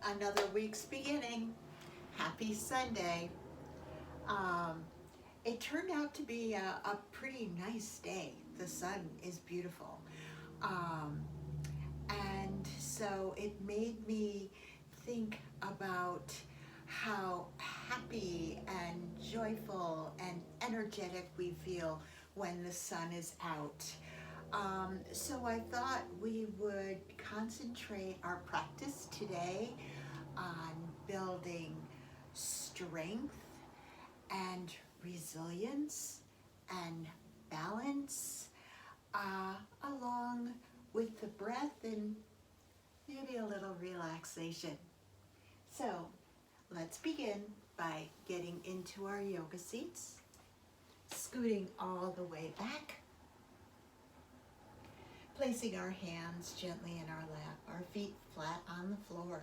Another week's beginning. Happy Sunday. Um, it turned out to be a pretty nice day. The sun is beautiful. Um, and so it made me think about how happy and joyful and energetic we feel when the sun is out. So I thought we would concentrate our practice today on building strength and resilience and balance, along with the breath and maybe a little relaxation. So let's begin by getting into our yoga seats, scooting all the way back, placing our hands gently in our lap, our feet flat on the floor.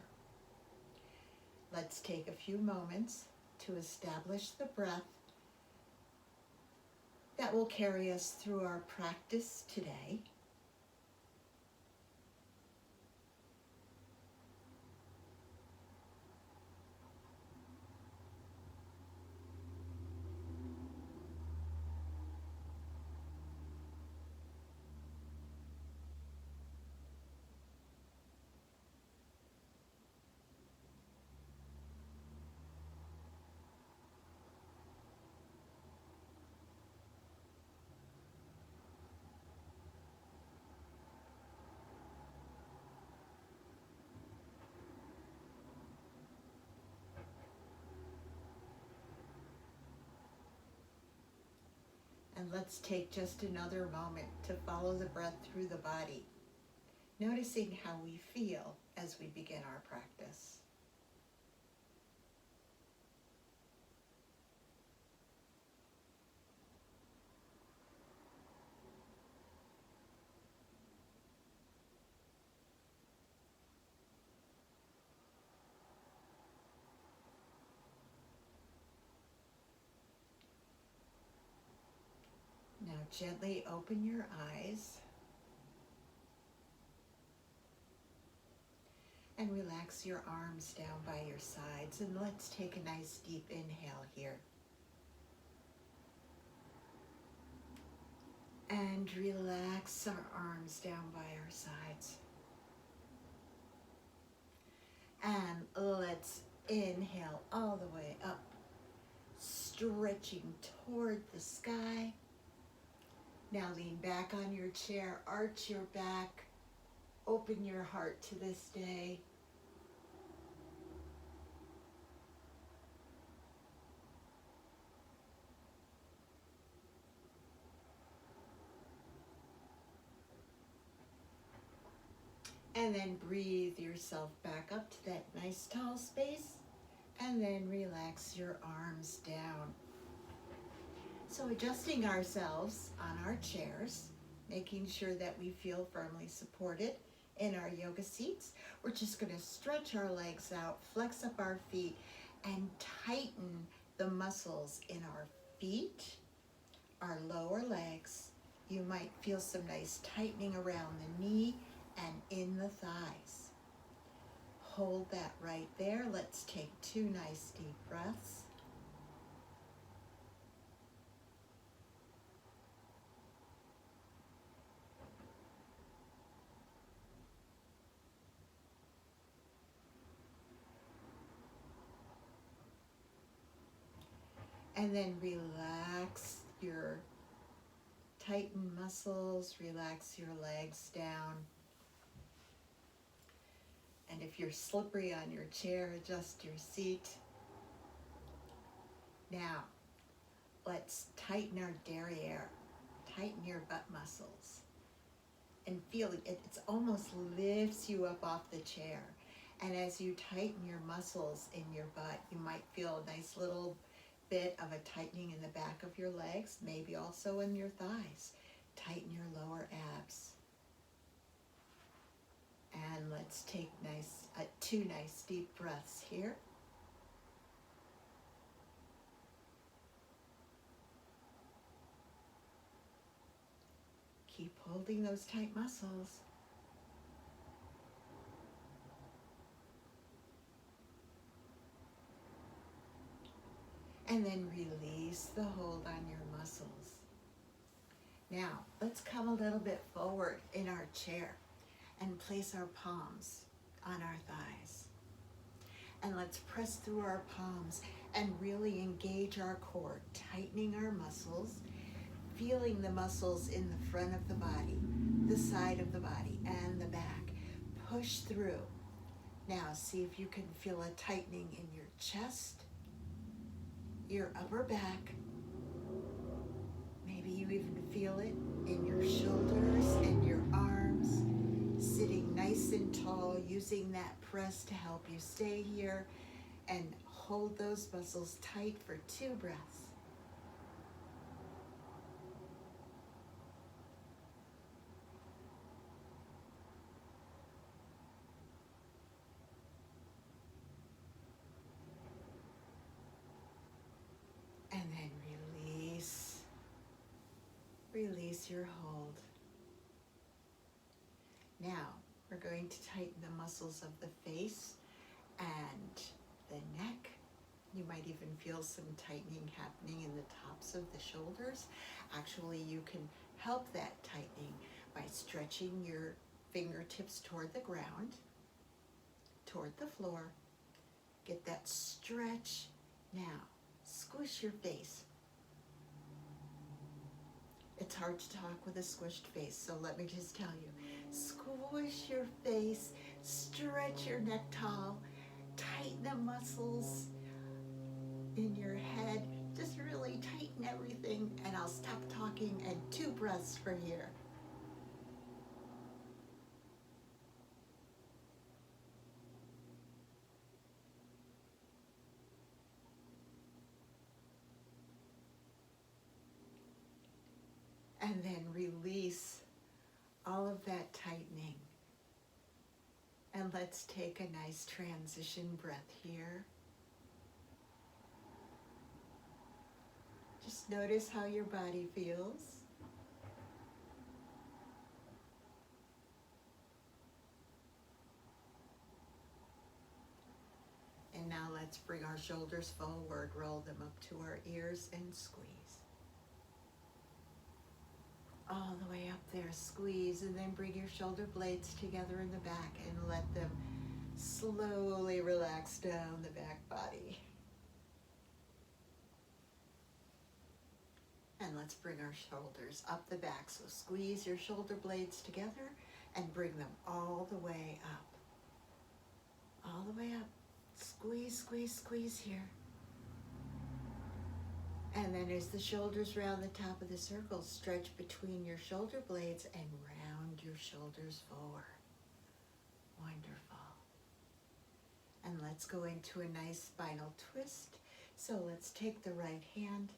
Let's take a few moments to establish the breath that will carry us through our practice today. And let's take just another moment to follow the breath through the body, noticing how we feel as we begin our practice. Now gently open your eyes and relax your arms down by your sides. And let's take a nice deep inhale here. And relax our arms down by our sides. And let's inhale all the way up, stretching toward the sky. Now lean back on your chair, arch your back, open your heart to this day. And then breathe yourself back up to that nice tall space, and then relax your arms down. So adjusting ourselves on our chairs, making sure that we feel firmly supported in our yoga seats. We're just going to stretch our legs out, flex up our feet, and tighten the muscles in our feet, our lower legs. You might feel some nice tightening around the knee and in the thighs. Hold that right there. Let's take 2 nice deep breaths. And then relax your tightened muscles, relax your legs down. And if you're slippery on your chair, adjust your seat. Now, let's tighten our derriere, tighten your butt muscles. And feel it, it almost lifts you up off the chair. And as you tighten your muscles in your butt, you might feel a nice little bit of a tightening in the back of your legs, maybe also in your thighs. Tighten your lower abs. And let's take 2 nice deep breaths here. Keep holding those tight muscles. And then release the hold on your muscles. Now, let's come a little bit forward in our chair and place our palms on our thighs. And let's press through our palms and really engage our core, tightening our muscles, feeling the muscles in the front of the body, the side of the body, and the back. Push through. Now, see if you can feel a tightening in your chest, your upper back. Maybe you even feel it in your shoulders and your arms, sitting nice and tall, using that press to help you stay here and hold those muscles tight for 2 breaths. And then release. Release your hold. Now, we're going to tighten the muscles of the face and the neck. You might even feel some tightening happening in the tops of the shoulders. Actually, you can help that tightening by stretching your fingertips toward the ground, toward the floor. Get that stretch. Now, squish your face. It's hard to talk with a squished face, so let me just tell you. Squish your face, stretch your neck tall, tighten the muscles in your head. Just really tighten everything, and I'll stop talking, and 2 breaths from here. And then release all of that tightening. And let's take a nice transition breath here. Just notice how your body feels. And now let's bring our shoulders forward, roll them up to our ears, and squeeze. All the way up there, squeeze, and then bring your shoulder blades together in the back and let them slowly relax down the back body. And let's bring our shoulders up the back. So squeeze your shoulder blades together and bring them all the way up. All the way up. Squeeze, squeeze, squeeze here. And then as the shoulders round the top of the circle, stretch between your shoulder blades and round your shoulders forward. Wonderful. And let's go into a nice spinal twist. So let's take the right hand,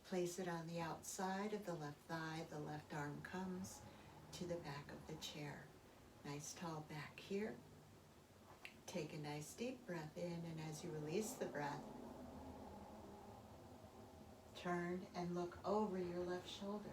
place it on the outside of the left thigh. The left arm comes to the back of the chair. Nice tall back here. Take a nice deep breath in, and as you release the breath, turn and look over your left shoulder.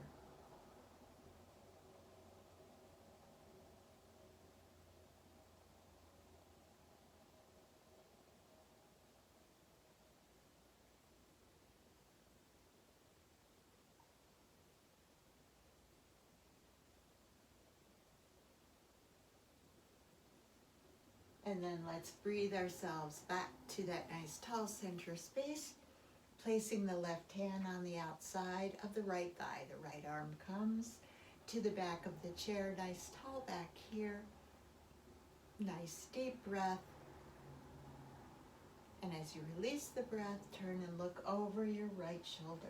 And then let's breathe ourselves back to that nice tall center space, placing the left hand on the outside of the right thigh. The right arm comes to the back of the chair, nice tall back here. Nice deep breath. And as you release the breath, turn and look over your right shoulder.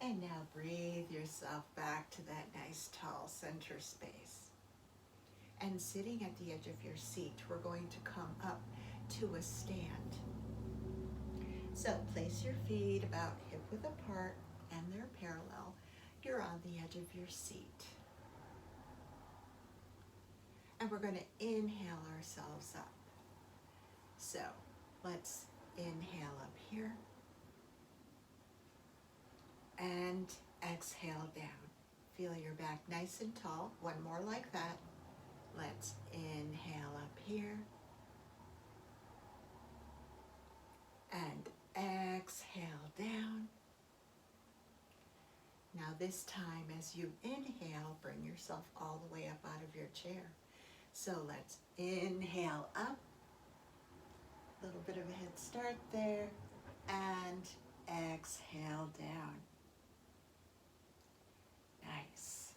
And now breathe yourself back to that nice tall center space. And sitting at the edge of your seat, we're going to come up to a stand. So place your feet about hip width apart and they're parallel. you're on the edge of your seat. And we're going to inhale ourselves up. So let's inhale up here and exhale down. Feel your back nice and tall. One more like that. Let's inhale up here and exhale down. Now this time as you inhale, bring yourself all the way up out of your chair. So let's inhale up, a little bit of a head start there, and exhale down. Nice.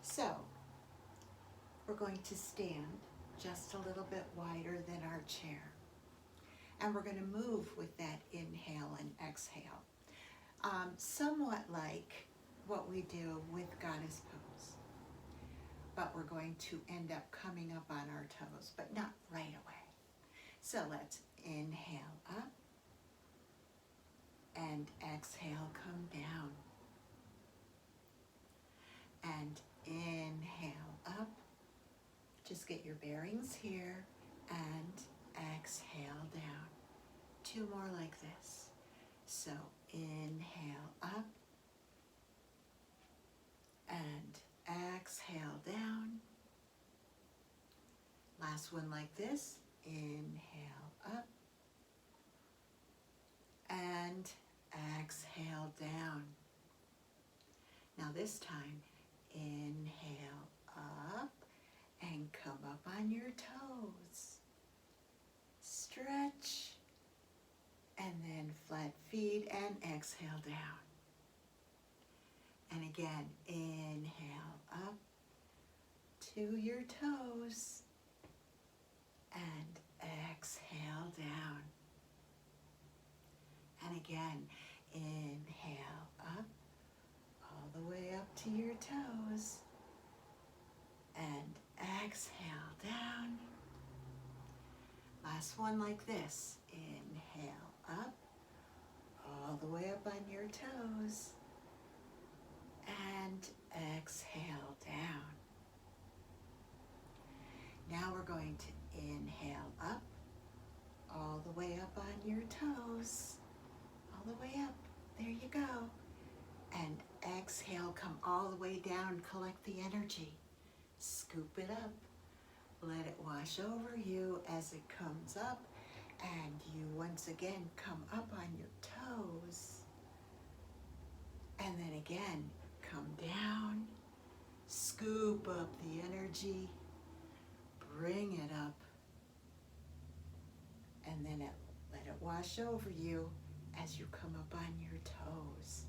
So we're going to stand just a little bit wider than our chair. And we're going to move with that inhale and exhale. Somewhat like what we do with Goddess Pose. But we're going to end up coming up on our toes, but not right away. So let's inhale up and exhale, come down. And inhale up. Just get your bearings here and exhale down. Two more like this. So inhale up and exhale down. Last one like this. Inhale up and exhale down. Now this time, inhale up and come up on your toes. Stretch. And then flat feet and exhale down. And again, inhale up to your toes and exhale down. And again, inhale up all the way up to your toes and exhale down. Last one like this. Inhale up, all the way up on your toes, and exhale down. Now we're going to inhale up, all the way up on your toes, all the way up, there you go. And exhale, come all the way down, collect the energy, scoop it up, let it wash over you as it comes up. And you once again come up on your toes. And then again, come down, scoop up the energy, bring it up, and then let it wash over you as you come up on your toes.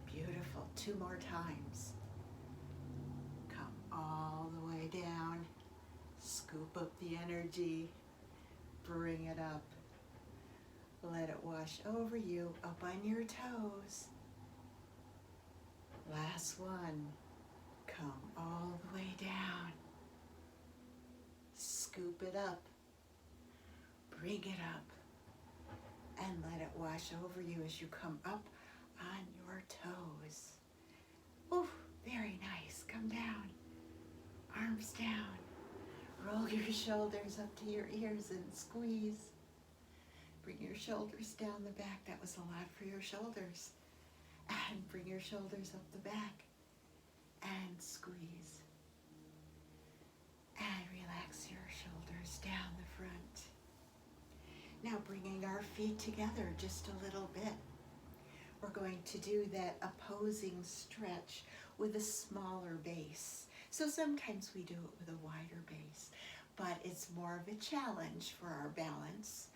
Beautiful. Two more times. Come all the way down, scoop up the energy, bring it up. Let it wash over you, up on your toes. Last one. Come all the way down. Scoop it up. Bring it up. And let it wash over you as you come up on your toes. Ooh, very nice. Come down. Arms down. Roll your shoulders up to your ears and squeeze. Bring your shoulders down the back. That was a lot for your shoulders. And bring your shoulders up the back and squeeze. And relax your shoulders down the front. Now bringing our feet together just a little bit. We're going to do that opposing stretch with a smaller base. So sometimes we do it with a wider base, but it's more of a challenge for our balance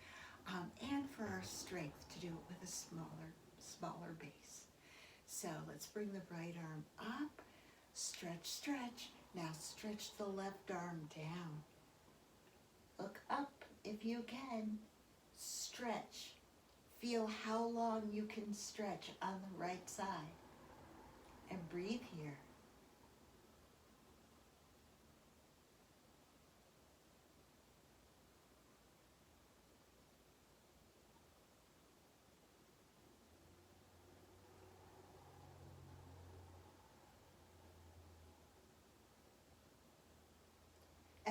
and for our strength to do it with a smaller base. So let's bring the right arm up, stretch, stretch. Now stretch the left arm down. Look up if you can. Stretch. Feel how long you can stretch on the right side. And breathe here.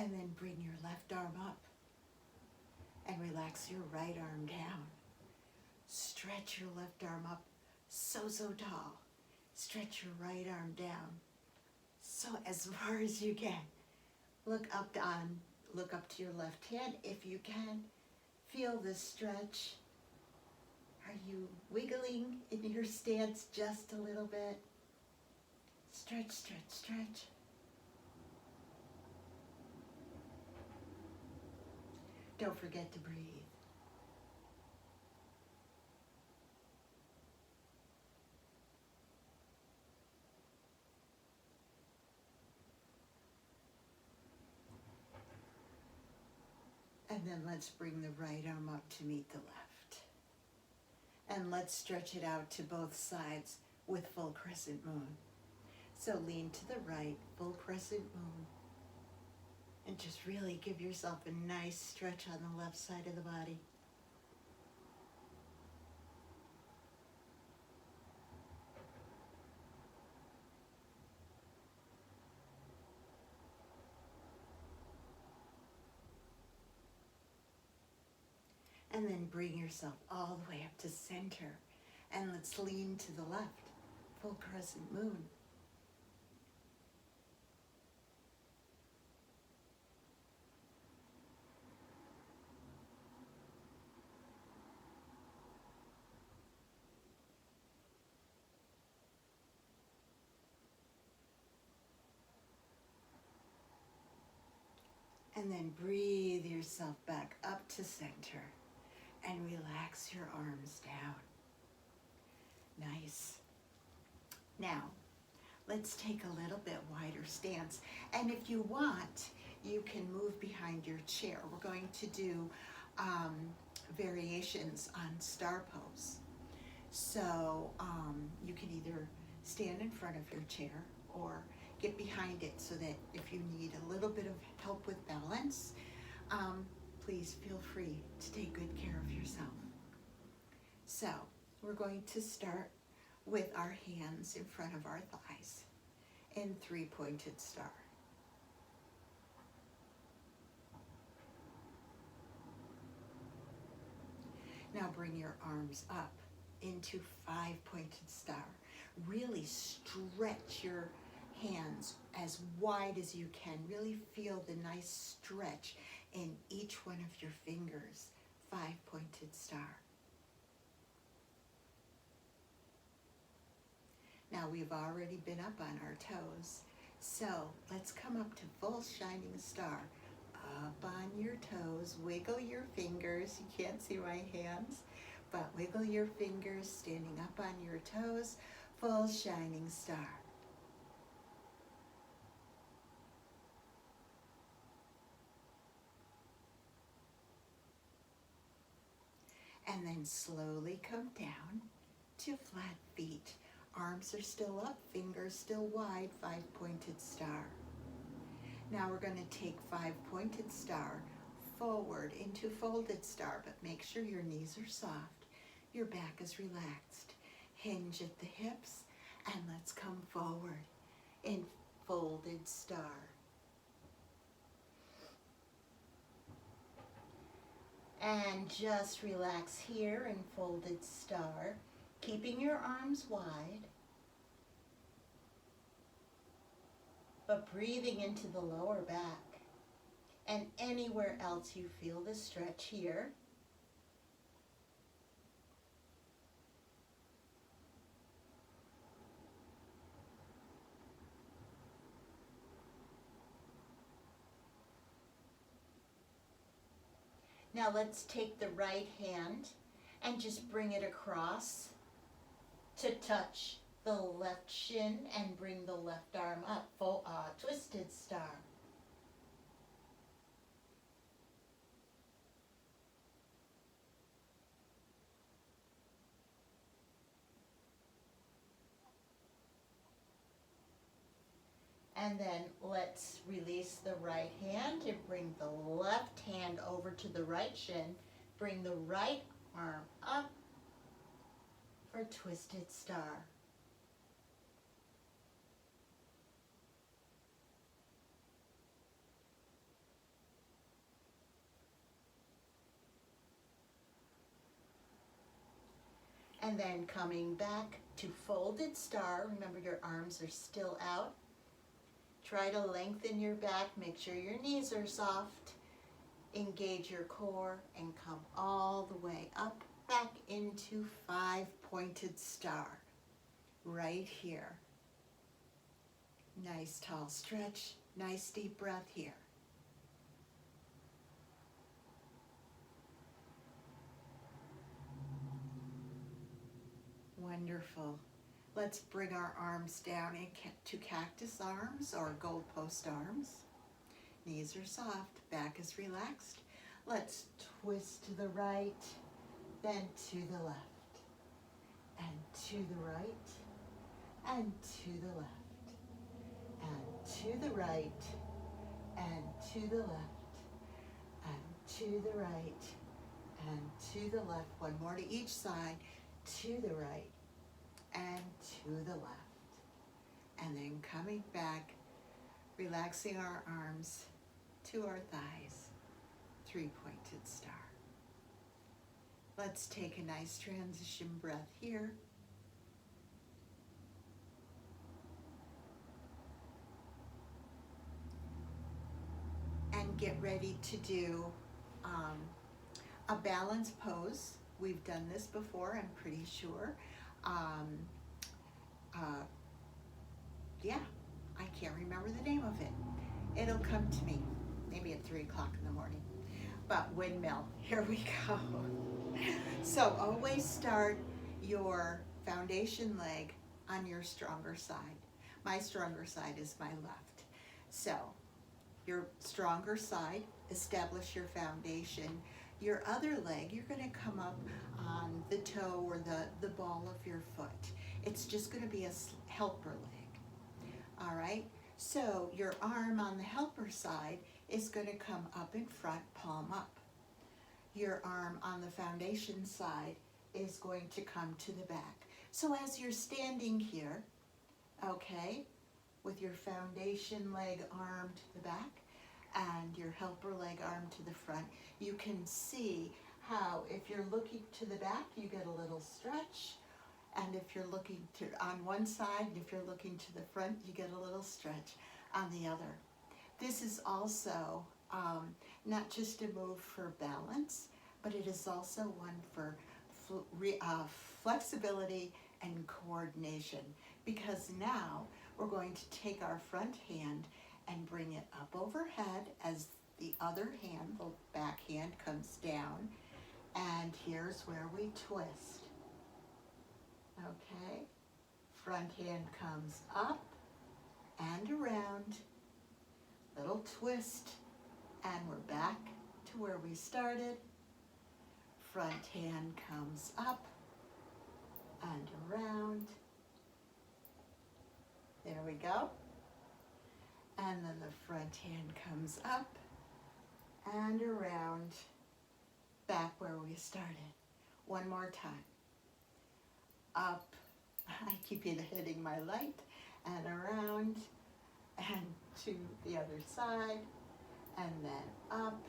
And then bring your left arm up and relax your right arm down. Stretch your left arm up so tall. Stretch your right arm down so as far as you can. Look up to your left hand if you can. Feel the stretch. Are you wiggling in your stance just a little bit? Stretch, stretch, stretch. Don't forget to breathe. And then let's bring the right arm up to meet the left. And let's stretch it out to both sides with full crescent moon. So lean to the right, full crescent moon. And just really give yourself a nice stretch on the left side of the body. And then bring yourself all the way up to center. And let's lean to the left, full crescent moon. And then breathe yourself back up to center and relax your arms down. Nice. Now, let's take a little bit wider stance. And if you want, you can move behind your chair. We're going to do variations on star pose. So you can either stand in front of your chair or get behind it so that if you need a little bit of help with balance, please feel free to take good care of yourself. So we're going to start with our hands in front of our thighs in three-pointed star. Now bring your arms up into five-pointed star. Really stretch your hands as wide as you can. Really feel the nice stretch in each one of your fingers. Five-pointed star. Now we've already been up on our toes, so let's come up to full shining star. Up on your toes, wiggle your fingers. You can't see my hands, but wiggle your fingers, standing up on your toes, full shining star. And then slowly come down to flat feet. Arms are still up, fingers still wide, five-pointed star. Now we're going to take five-pointed star forward into folded star, but make sure your knees are soft, your back is relaxed. Hinge at the hips, and let's come forward in folded star. And just relax here in folded star, keeping your arms wide, but breathing into the lower back and anywhere else you feel the stretch here. Now let's take the right hand and just bring it across to touch the left shin and bring the left arm up, full twisted star. And then let's release the right hand and bring the left hand over to the right shin. Bring the right arm up for twisted star. And then coming back to folded star. Remember, your arms are still out. Try to lengthen your back, make sure your knees are soft. Engage your core and come all the way up, back into 5-pointed star. Right here. Nice tall stretch, nice deep breath here. Wonderful. Let's bring our arms down to cactus arms or goalpost arms. Knees are soft, back is relaxed. Let's twist to the right, then to the left, and to the right, and to the left, and to the right, and to the left, and to the right, and to the left. One more to each side, to the right, and to the left. And then coming back, relaxing our arms to our thighs, 3-pointed star. Let's take a nice transition breath here. And get ready to do a balance pose. We've done this before, I'm pretty sure. Yeah, I can't remember the name of it. It'll come to me, maybe at 3 o'clock in the morning. But windmill, here we go. So always start your foundation leg on your stronger side. My stronger side is my left. So your stronger side, establish your foundation. Your other leg, you're gonna come up on the toe or the ball of your foot. It's just gonna be a helper leg, all right? So your arm on the helper side is gonna come up in front, palm up. Your arm on the foundation side is going to come to the back. So as you're standing here, okay, with your foundation leg arm to the back and your helper leg arm to the front, you can see how if you're looking to the back, you get a little stretch. And if you're looking to on one side, and if you're looking to the front, you get a little stretch on the other. This is also not just a move for balance, but it is also one for flexibility and coordination, because now we're going to take our front hand and bring it up overhead as the other hand, the back hand, comes down, and here's where we twist. Okay, front hand comes up and around, little twist, and we're back to where we started. Front hand comes up and around. There we go. And then the front hand comes up and around, back where we started. One more time. Up, I keep hitting my light, and around, and to the other side, and then up,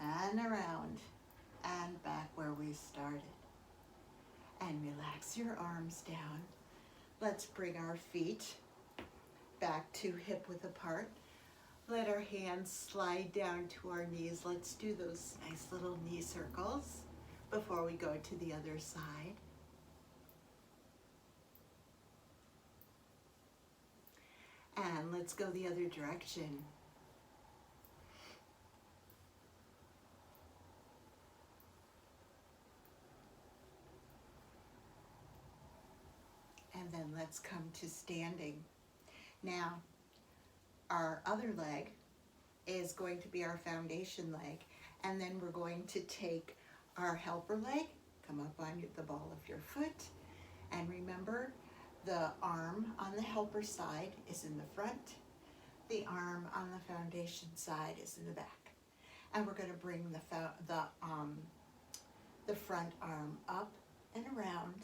and around, and back where we started. And relax your arms down. Let's bring our feet back to hip width apart. Let our hands slide down to our knees. Let's do those nice little knee circles before we go to the other side. And let's go the other direction. And then let's come to standing. Now, our other leg is going to be our foundation leg, and then we're going to take our helper leg, come up on the ball of your foot, and remember, the arm on the helper side is in the front, the arm on the foundation side is in the back. And we're going to bring the front arm up and around,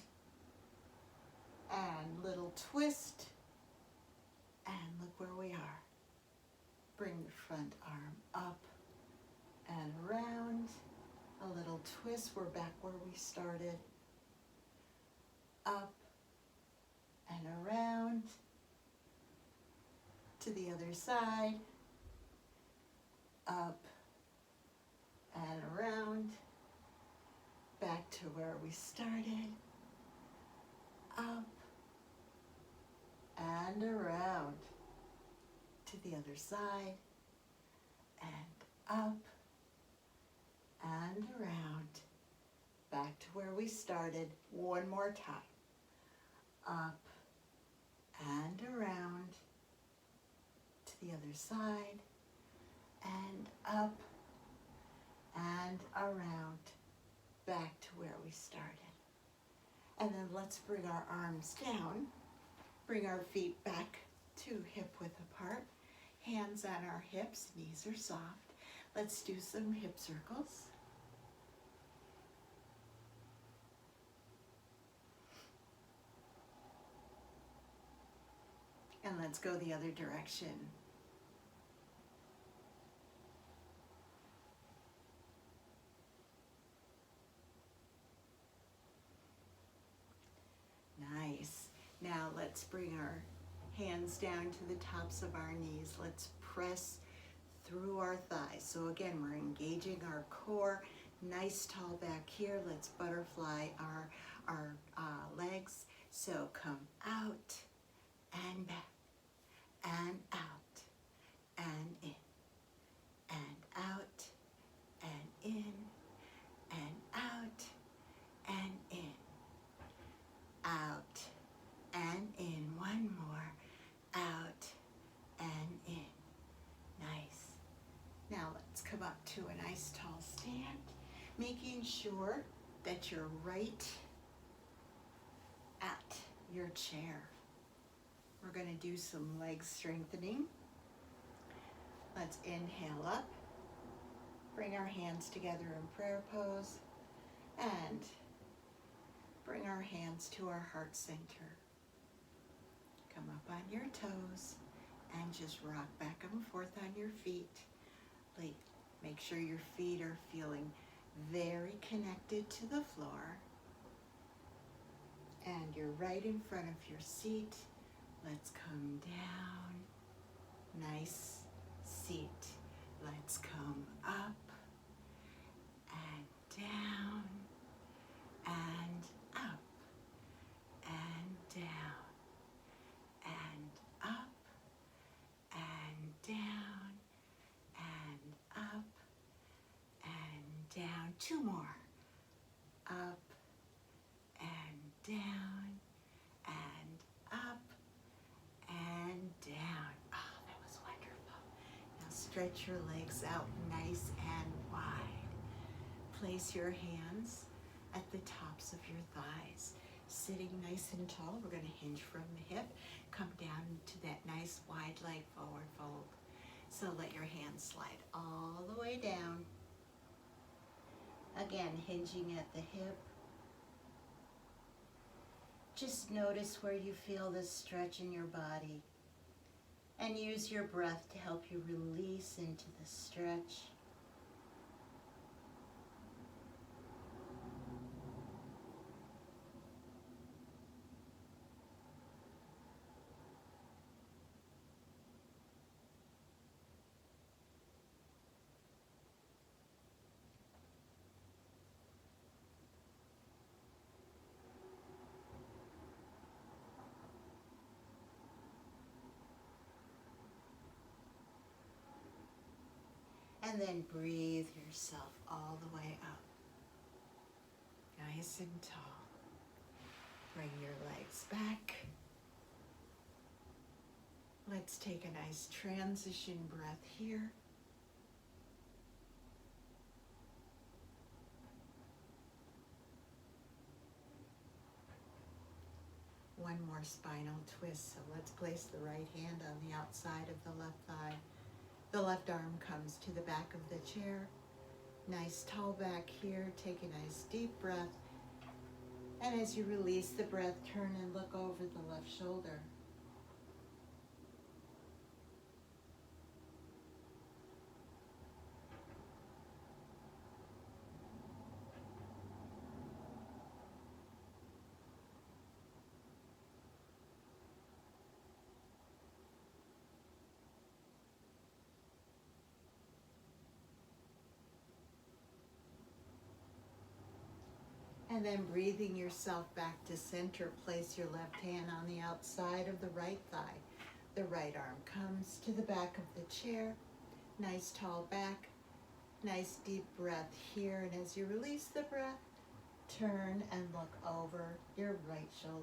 and little twist, and look where we are. Bring the front arm up and around, a little twist, we're back where we started, to the other side, up and around, back to where we started, up and around, to the other side, and up and around, back to where we started. One more time. Up and around, to the other side, and up and around, back to where we started. And then let's bring our arms down, bring our feet back to hip width apart, hands on our hips, knees are soft. Let's do some hip circles. And let's go the other direction. Nice. Now let's bring our hands down to the tops of our knees. Let's press through our thighs. So again, we're engaging our core. Nice tall back here. Let's butterfly our legs. So come out and back and out and in and out and in and out and in, out and in. One more, out and in. Nice. Now let's come up to a nice tall stand, making sure that you're right at your chair. We're going to do some leg strengthening. Let's inhale up, bring our hands together in prayer pose, and bring our hands to our heart center. Come up on your toes and just rock back and forth on your feet. Make sure your feet are feeling very connected to the floor. And you're right in front of your seat. Let's come down. Nice seat. Let's come up and down and up and down and up and down and up and down. Two more. Up and down and up and down. Oh, that was wonderful. Now stretch your legs out nice and wide. Place your hands at the tops of your thighs. Sitting nice and tall, we're going to hinge from the hip. Come down to that nice wide leg forward fold. So let your hands slide all the way down. Again, hinging at the hip. Just notice where you feel this stretch in your body. And use your breath to help you release into the stretch. And then breathe yourself all the way up. Nice and tall. Bring your legs back. Let's take a nice transition breath here. One more spinal twist. So let's place the right hand on the outside of the left thigh. The left arm comes to the back of the chair. Nice tall back here. Take a nice deep breath. And as you release the breath, turn and look over the left shoulder. And then breathing yourself back to center, place your left hand on the outside of the right thigh. The right arm comes to the back of the chair. Nice tall back. Nice deep breath here. And as you release the breath, turn and look over your right shoulder.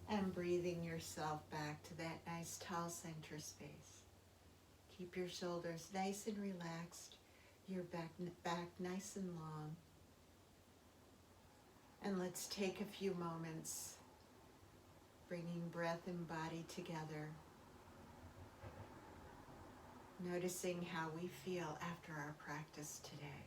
And breathing yourself back to that nice tall center space. Keep your shoulders nice and relaxed, your back nice and long. And let's take a few moments bringing breath and body together. Noticing how we feel after our practice today.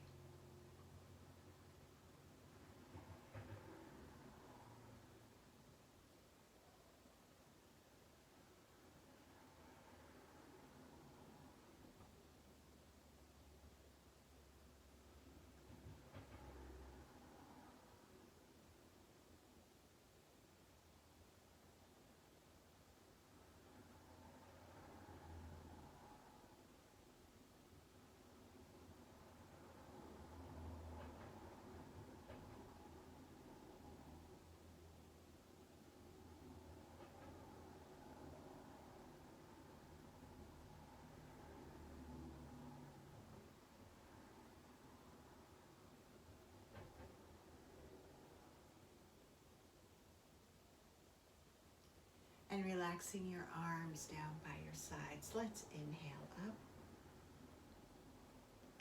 And relaxing your arms down by your sides. Let's inhale up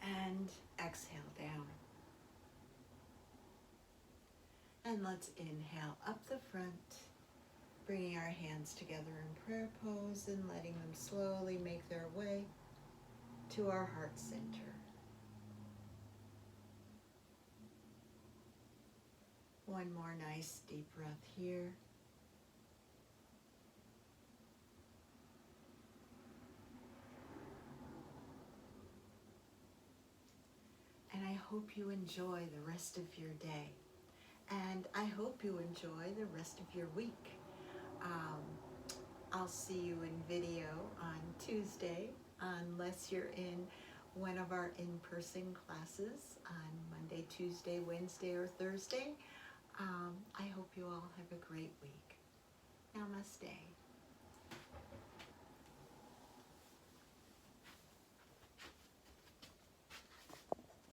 and exhale down. And let's inhale up the front, bringing our hands together in prayer pose and letting them slowly make their way to our heart center. One more nice deep breath here. And I hope you enjoy the rest of your day. And I hope you enjoy the rest of your week. I'll see you in video on Tuesday, unless you're in one of our in-person classes on Monday, Tuesday, Wednesday, or Thursday. I hope you all have a great week. Namaste.